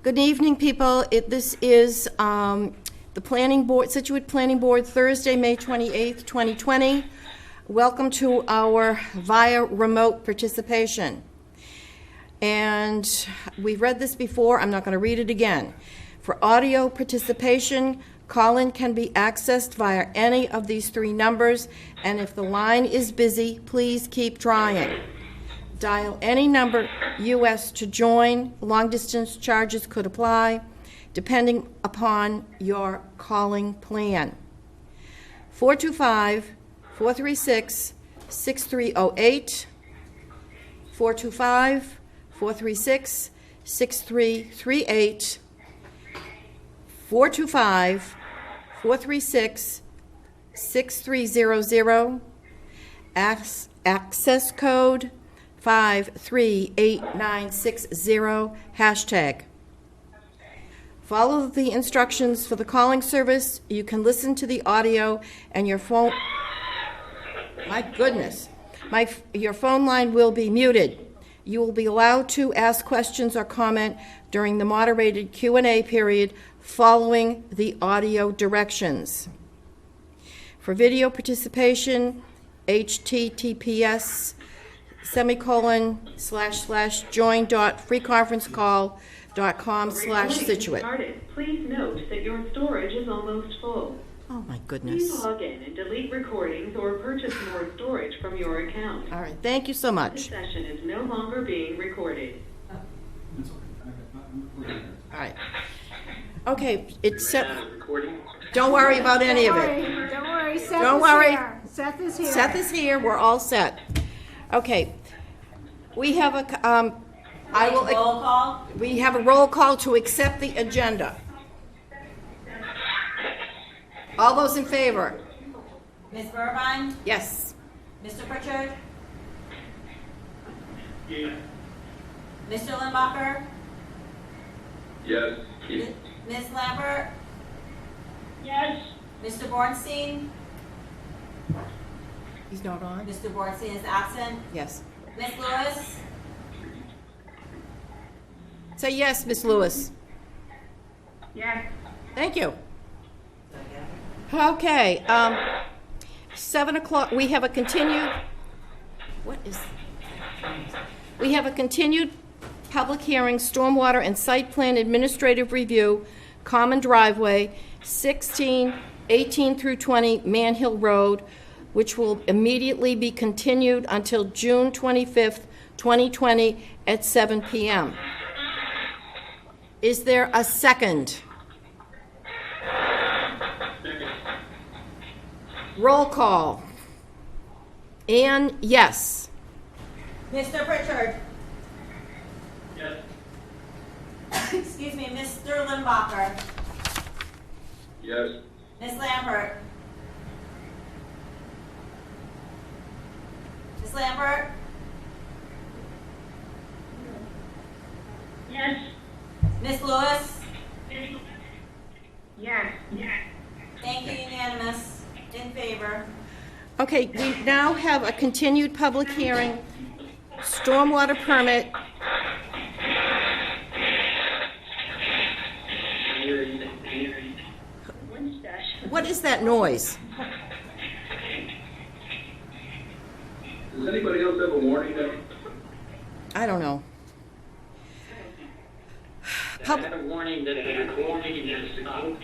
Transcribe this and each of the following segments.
Good evening, people. This is the Planning Board, Scituate Planning Board, Thursday, May 28th, 2020. Welcome to our via remote participation. And we've read this before. I'm not going to read it again. For audio participation, call-in can be accessed via any of these three numbers, and if the line is busy, please keep trying. Dial any number US to join. Long-distance charges could apply, depending upon your calling plan. 425-436-6308, 425-436-6338, 425-436-6300, access code 538960, hashtag. Follow the instructions for the calling service. You can listen to the audio and your phone, my goodness, your phone line will be muted. You will be allowed to ask questions or comment during the moderated Q&A period following the audio directions. For video participation, https://join.freeconferencecall.com/Scituate. Please note that your storage is almost full. Oh my goodness. Please log in and delete recordings or purchase more storage from your account. All right, thank you so much. This session is no longer being recorded. All right. Okay, it's set. Don't worry about any of it. Don't worry. Don't worry. Seth is here. Seth is here. We're all set. Okay. We have a roll call. We have a roll call to accept the agenda. All those in favor? Ms. Burbine? Yes. Mr. Pritchard? Yes. Mr. Limbacher? Yes. Ms. Lambert? Yes. Mr. Bornstein? He's not on? Mr. Bornstein is absent. Yes. Ms. Lewis? Say yes, Miss Lewis. Yes. Thank you. Okay, 7 o'clock, we have a continued, we have a continued public hearing, stormwater and site plan administrative review, common driveway, 18 through 20 Man Hill Road, which will immediately be continued until June 25th, 2020 at 7 p.m. Is there a second? Roll call. Ann, yes. Mr. Pritchard? Yes. Excuse me, Mr. Limbacher? Yes. Ms. Lambert? Ms. Lambert? Yes. Ms. Lewis? Yes. Thank you, unanimous. In favor. Okay, we now have a continued public hearing, stormwater permit. What is that noise? Does anybody else have a warning that? I don't know. I had a warning that the recording is stopped.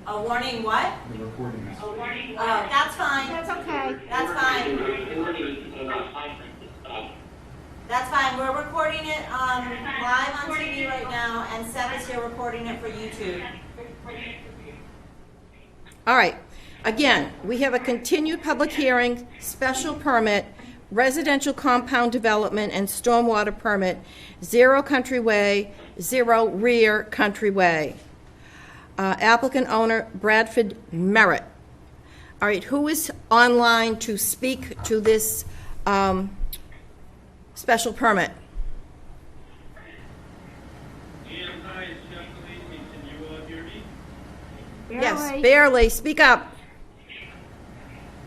A warning what? The recording is. Oh, that's fine. That's okay. That's fine. That's fine. We're recording it live on TV right now, and Seth is here recording it for YouTube. All right. Again, we have a continued public hearing, special permit, residential compound development and stormwater permit, 0 Country Way, 0 Rear Country Way. Applicant owner Bradford Merritt. All right, who is online to speak to this special permit? Ian, hi, it's Jeff Lacey. Can you all hear me? Yes, barely. Speak up.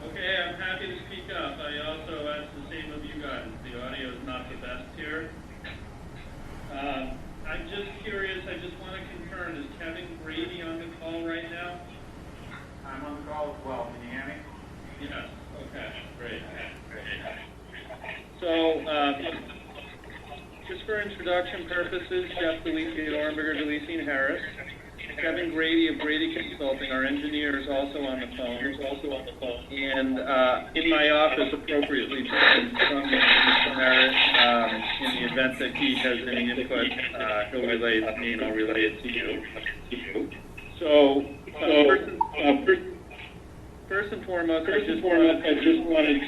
Okay, I'm happy to speak up. I also ask the same of you guys. The audio is not the best here. I'm just curious, I just want to confirm, is Kevin Grady on the call right now? I'm on the call as well. Can you hear me? Yes, okay, great. So, just for introduction purposes, Jeff DeLisi at Ornberger, DeLisi and Harris. Kevin Grady of Grady Consulting, our engineer, is also on the phone. And in my office, appropriately, from Mr. Harris, in the event that he has any input, he'll relay it to me and I'll relay it to you. So, first and foremost, I just wanted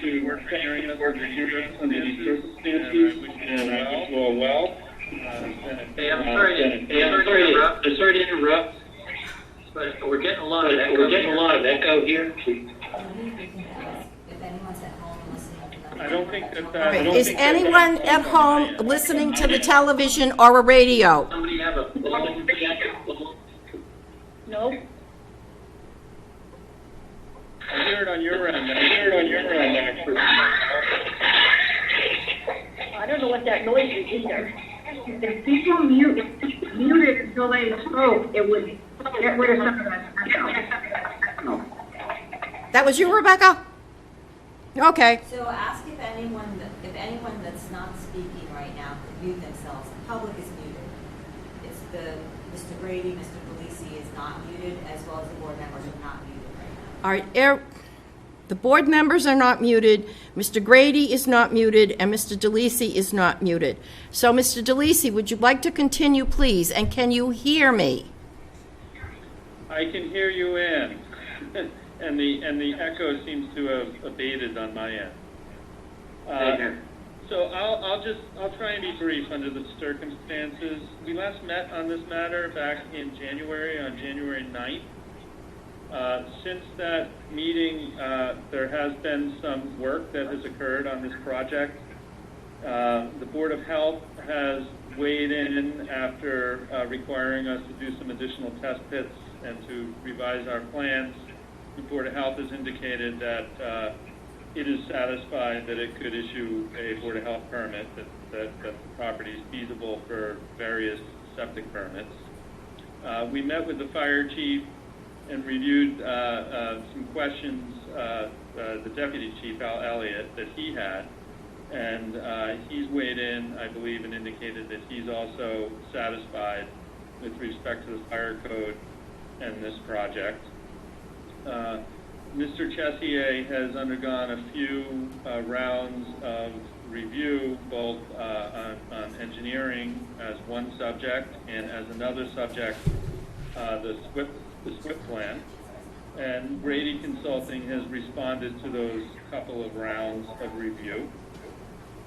to work hearing us under these circumstances, and I wish you all well. Hey, I'm sorry to interrupt, but we're getting a lot of echo here. If anyone's at home listening to them. I don't think that. All right, is anyone at home listening to the television or a radio? Somebody have a phone? No. I hear it on your end. Actually. I don't know what that noise is either. If people muted until they spoke, it would get rid of some of that echo. That was you, Rebecca? Okay. So ask if anyone that's not speaking right now could mute themselves. The public is muted. It's Mr. Grady, Mr. Delisi is not muted, as well as the board members are not muted right now. All right, the board members are not muted, Mr. Grady is not muted, and Mr. DeLisi is not muted. So, Mr. DeLisi, would you like to continue, please? And can you hear me? I can hear you in, and the echo seems to have abated on my end. So I'll try and be brief under the circumstances. We last met on this matter back in January, on January 9th. Since that meeting, there has been some work that has occurred on this project. The Board of Health has weighed in after requiring us to do some additional test pits and to revise our plans. The Board of Health has indicated that it is satisfied that it could issue a Board of Health permit, that the property is feasible for various septic permits. We met with the fire chief and reviewed some questions, the deputy chief, Al Elliott, that he had. And he's weighed in, I believe, and indicated that he's also satisfied with respect to the fire code and this project. Mr. Chessier has undergone a few rounds of review, both on engineering as one subject and as another subject, the SWIP plan. And Grady Consulting has responded to those couple of rounds of review.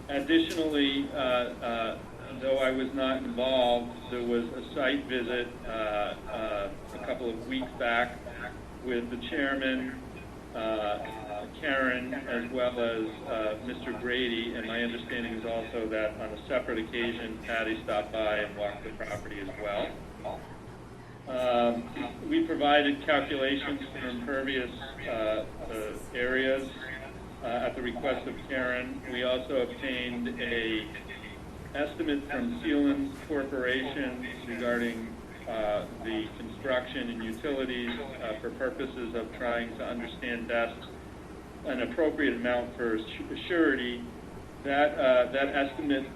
Additionally, though I was not involved, there was a site visit a couple of weeks back with the chairman, Karen, as well as Mr. Grady, and my understanding is also that on a separate occasion, Patty stopped by and walked the property as well. We provided calculations for impervious areas at the request of Karen. We also obtained a estimate from Sealands Corporation regarding the construction and utilities for purposes of trying to understand best an appropriate amount for surety. That estimate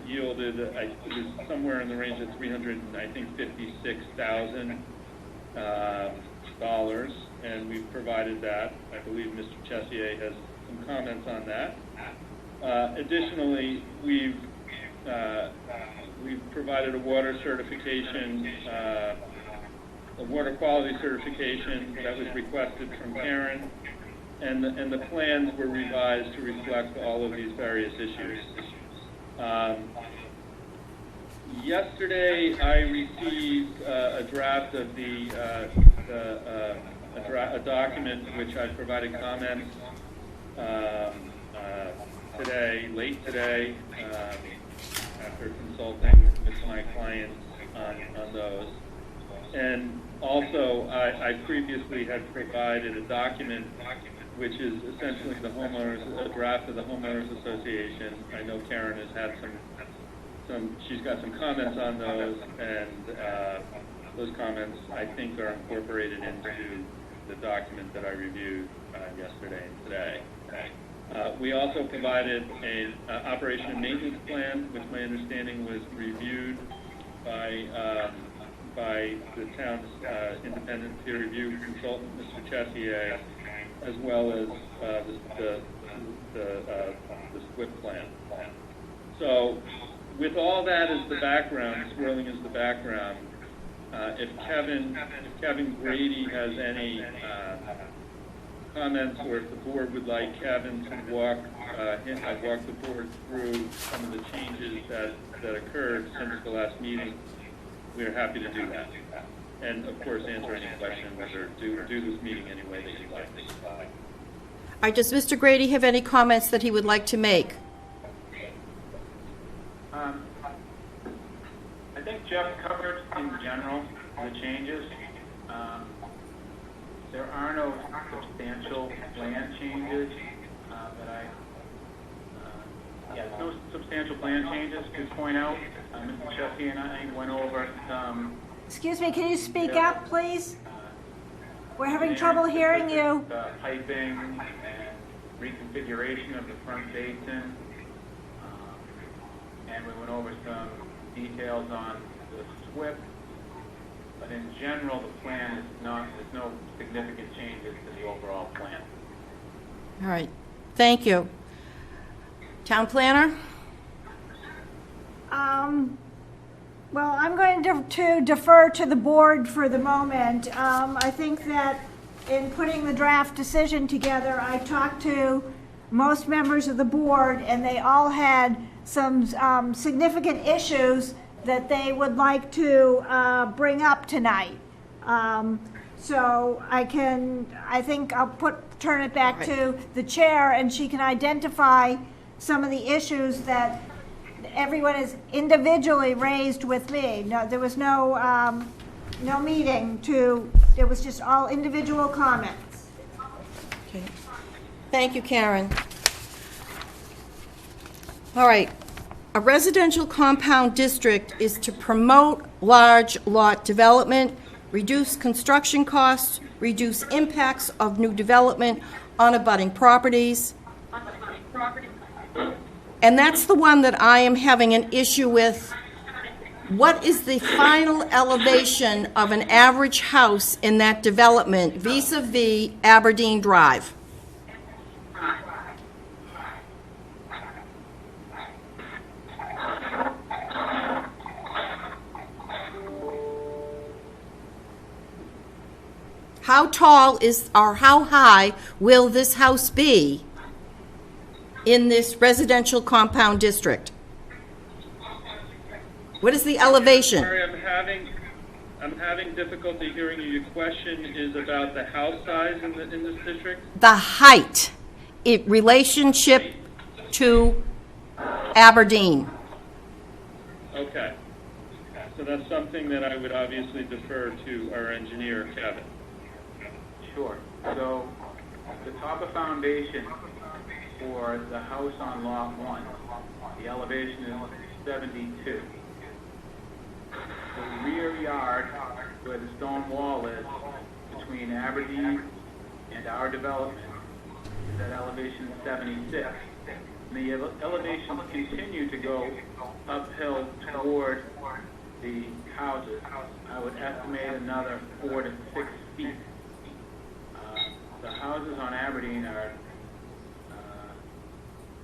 yielded, it was somewhere in the range of $356,000, and we've provided that. I believe Mr. Chessier has some comments on that. Additionally, we've provided a water certification, a water quality certification that was requested from Karen, and the plans were revised to reflect all of these various issues. Yesterday, I received a draft of a document which I provided comments today, late today, after consulting with my clients on those. And also, I previously had provided a document which is essentially a draft of the homeowners association. I know Karen has had some she's got some comments on those, and those comments, I think, are incorporated into the document that I reviewed yesterday and today. We also provided an operation and maintenance plan, which my understanding was reviewed by the town's independent peer review consultant, Mr. Chessier, as well as the SWIP plan. So, with all that as the background, swirling as the background, if Kevin Grady has any comments, or if the board would like Kevin to walk the board through some of the changes that occurred since the last meeting, we are happy to do that. And of course, answer any questions or do this meeting any way that you'd like. All right, does Mr. Grady have any comments that he would like to make? I think Jeff covered in general the changes. There are no substantial plan changes no substantial plan changes to point out. Mr. Chesky and I went over some. Excuse me, can you speak up, please? We're having trouble hearing you. Piping and reconfiguration of the front basin. And we went over some details on the SWIP. But in general, the plan is there's no significant changes to the overall plan. All right, thank you. Town planner? Well, I'm going to defer to the board for the moment. I think that in putting the draft decision together, I talked to most members of the board, and they all had some significant issues that they would like to bring up tonight. So I think I'll turn it back to the chair, and she can identify some of the issues that everyone has individually raised with me. No, there was no meeting it was just all individual comments. Okay. Thank you, Karen. All right. A residential compound district is to promote large lot development, reduce construction costs, reduce impacts of new development on abutting properties. And that's the one that I am having an issue with. What is the final elevation of an average house in that development vis-a-vis Aberdeen Drive? How tall or how high will this house be in this residential compound district? What is the elevation? Sorry, I'm having difficulty hearing you. Your question is about the house size in this district? The height in relationship to Aberdeen. Okay. So that's something that I would obviously defer to our engineer, Kevin. Sure. So the top of foundation for the house on lot 1, the elevation is 72. The rear yard, where the stone wall is, between Aberdeen and our development, is at elevation 76. And the elevations continue to go uphill toward the houses. I would estimate another 4 to 6 feet. The houses on Aberdeen are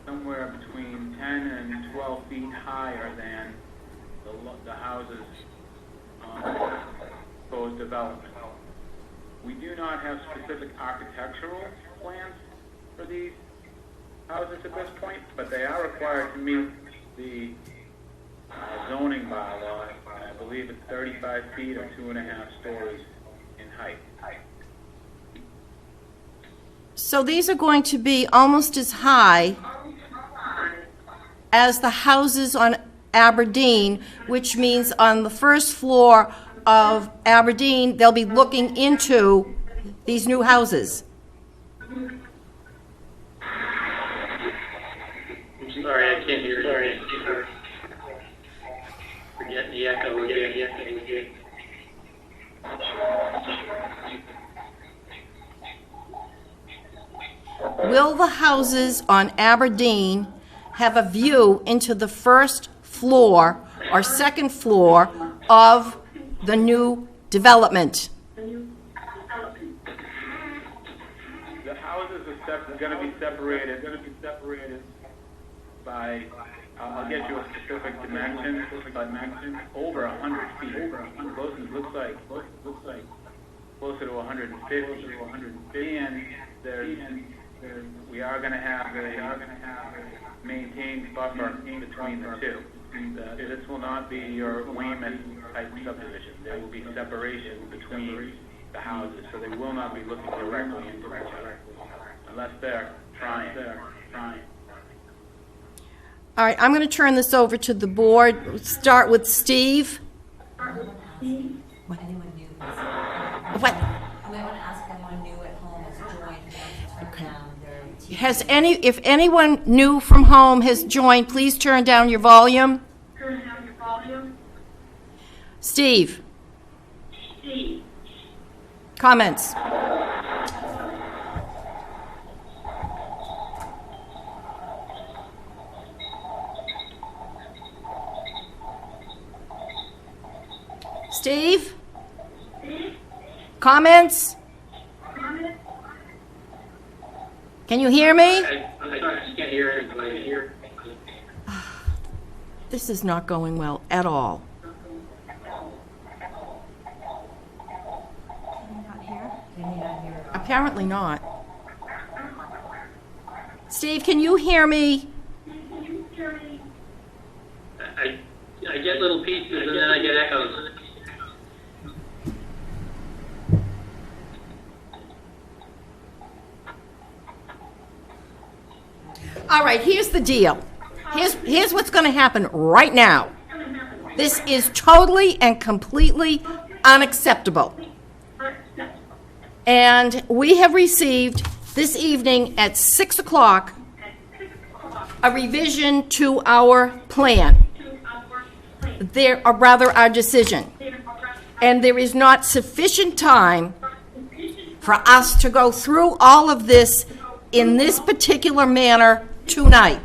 somewhere between 10 and 12 feet higher than the houses on the proposed development. We do not have specific architectural plans for these houses at this point, but they are required to meet the zoning bylaw. I believe it's 35 feet or 2.5 stories in height. So these are going to be almost as high as the houses on Aberdeen, which means on the first floor of Aberdeen, they'll be looking into these new houses. I'm sorry, I can't hear you. getting the echo. We're getting the echo. Will the houses on Aberdeen have a view into the first floor or second floor of the new development? The houses are going to be separated by, I'll get you a specific dimension, over 100 feet. Closest looks like closer to 150. And we are going to have a maintained buffer between the two. This will not be your Weymouth type subdivision. There will be separation between the houses, so they will not be looking directly into each other unless they're trying. All right, I'm going to turn this over to the board. Start with Steve. Anyone new? What? I might want to ask if anyone new at home has joined, turn down their TV. If anyone new from home has joined, please turn down your volume. Steve. Comments? Steve? Comments? Can you hear me? I just can't hear anybody here. This is not going well at all. Apparently not. Steve, can you hear me? I get little pieces and then I get echoes. All right, here's the deal. Here's what's going to happen right now. This is totally and completely unacceptable. And we have received this evening at 6 o'clock a revision to our plan. Or rather our decision. And there is not sufficient time for us to go through all of this in this particular manner tonight.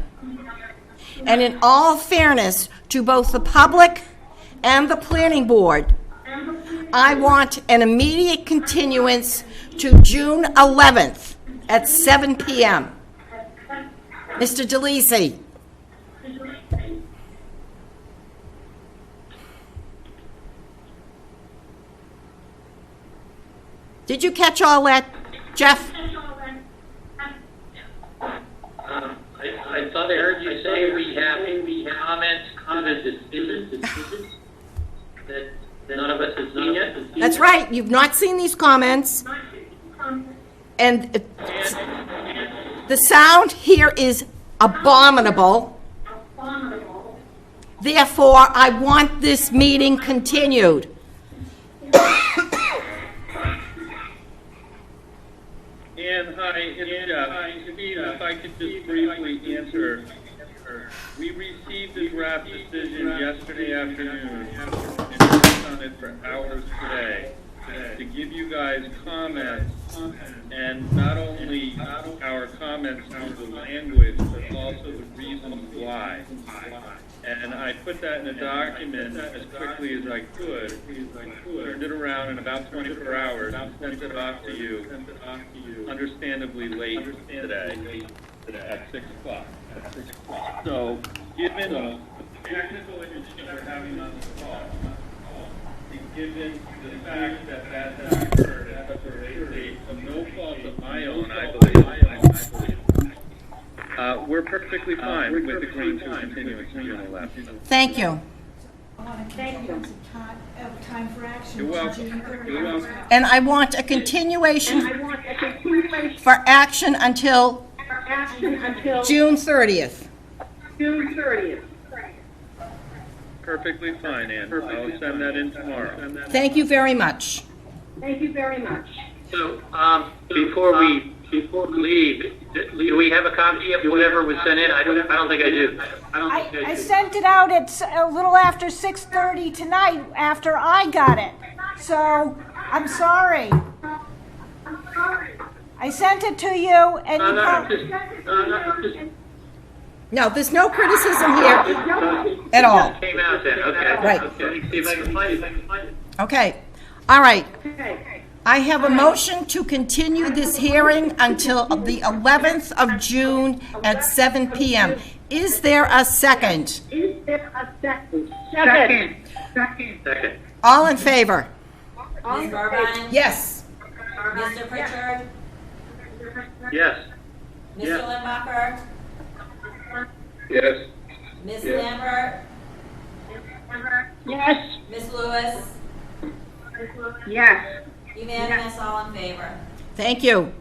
And in all fairness to both the public and the planning board, I want an immediate continuance to June 11th at 7 p.m. Mr. DeLisi. Did you catch all that, Jeff? I thought I heard you say we have comments to the decision that none of us has seen yet. That's right. You've not seen these comments. And the sound here is abominable. Therefore, I want this meeting continued. Ann, hi, it's Jeff. If I could just briefly answer. We received the draft decision yesterday afternoon and worked on it for hours today to give you guys comments, and not only our comments to the language, but also the reasons why. And I put that in a document as quickly as I could, turned it around in about 24 hours, and sent it off to you, understandably late today at 6 o'clock. So, given the technical issues we're having on the call, and given the fact that that has occurred of no fault of my own, I believe, we're perfectly fine with agreeing to continue to June 11th. Thank you. Time for action. You're welcome. You're welcome. And I want a continuation for action until June 30th. Perfectly fine, Ann. I'll send that in tomorrow. Thank you very much. So, before we before we leave, do we have a copy of whatever was sent in? I don't think I do. I sent it out at a little after 6:30 tonight after I got it. So, I'm sorry. I sent it to you and you No, there's no criticism here at all. Came out then, okay. Right. Okay. See if I can find it. Okay, all right. I have a motion to continue this hearing until the 11th of June at 7 p.m. Is there a second? Second. Second. All in favor? Ms. Burbine? Yes. Mr. Pritchard? Yes. Mr. Limbacher? Yes. Ms. Lambert? Yes. Ms. Lewis? Yes. Unanimous, all in favor. Thank you.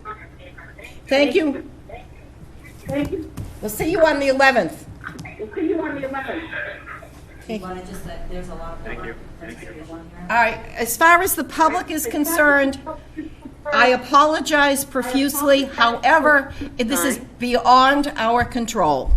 Thank you. We'll see you on the 11th. You want to just, there's a lot of. Thank you. All right, as far as the public is concerned, I apologize profusely. However, this is beyond our control.